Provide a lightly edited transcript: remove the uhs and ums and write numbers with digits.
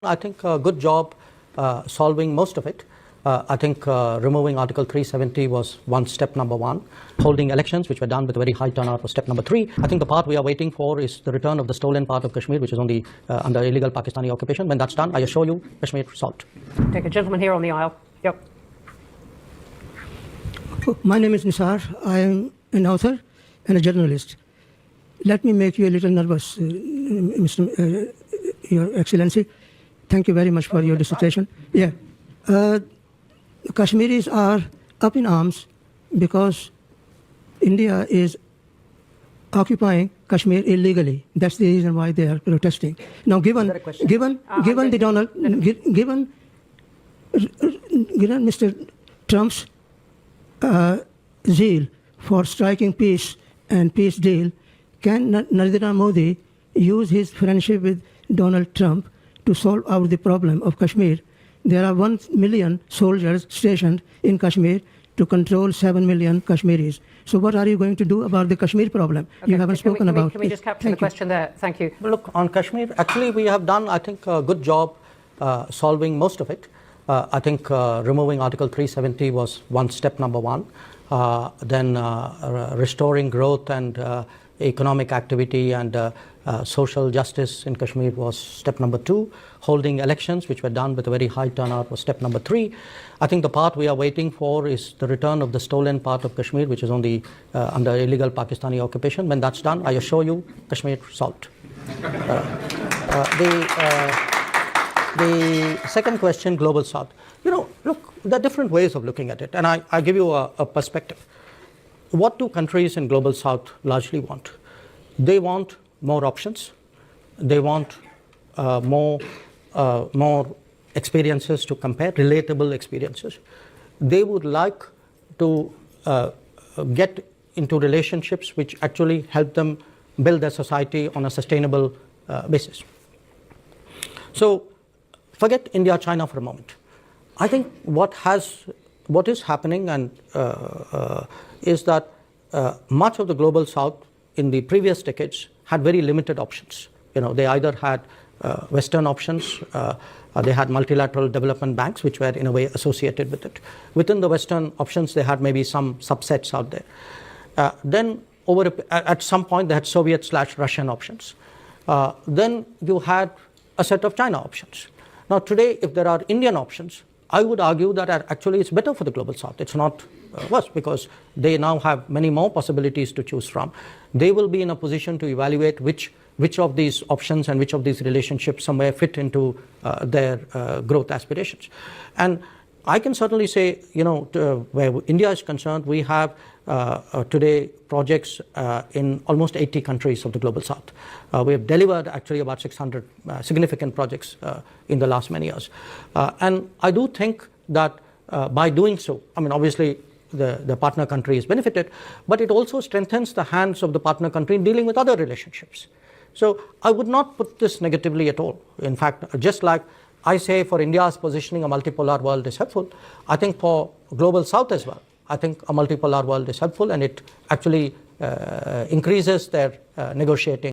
I think a good job solving most of it. I think removing Article 370 was step number one. Holding elections, which were done with a very high turnout, was step number three. I think the part we are waiting for is the return of the stolen part of Kashmir, which is under illegal Pakistani occupation. When that's done, I assure you, Kashmir solved. Take a gentleman here on the aisle. Yep. My name is Nisar. I am an author and a journalist. Let me make you a little nervous, Your Excellency. Thank you very much for your dissertation. Yeah. Kashmiris are up in arms because India is occupying Kashmir illegally. That's the reason why they are protesting. Now, given Mr. Trump's zeal for striking peace and peace deal, can Narendra Modi use his friendship with Donald Trump to solve out the problem of Kashmir? There are 1 million soldiers stationed in Kashmir to control 7 million Kashmiris. So what are you going to do about the Kashmir problem? Okay, you haven't spoken about. Can we just capture the question there? Thank you. Look, on Kashmir, actually we have done, I think, a good job solving most of it. I think removing Article 370 was step number one. Then restoring growth and economic activity and social justice in Kashmir was step number two. Holding elections, which were done with a very high turnout, was step number three. I think the part we are waiting for is the return of the stolen part of Kashmir, which is under illegal Pakistani occupation. When that's done, I assure you, Kashmir solved. The second question, Global South. Look, there are different ways of looking at it, and I give you a perspective. What do countries in Global South largely want? They want more options. They want more experiences to compare, relatable experiences. They would like to get into relationships which actually help them build their society on a sustainable basis. So forget India, China for a moment. I think what is happening and is that much of the Global South in the previous decades had very limited options. They either had Western options, they had multilateral development banks, which were in a way associated with it. Within the Western options, they had maybe some subsets out there. Then at some point, they had Soviet/Russian options. Then you had a set of China options. Now today, if there are Indian options, I would argue that actually it's better for the Global South. It's not worse, because they now have many more possibilities to choose from. They will be in a position to evaluate which of these options and which of these relationships somewhere fit into their growth aspirations. And I can certainly say, where India is concerned, we have today projects in almost 80 countries of the Global South. We have delivered actually about 600 significant projects in the last many years. And I do think that by doing so, obviously the partner country is benefited, but it also strengthens the hands of the partner country in dealing with other relationships. So I would not put this negatively at all. In fact, just like I say for India's positioning, a multipolar world is helpful, I think for Global South as well, I think a multipolar world is helpful, and it actually increases their negotiating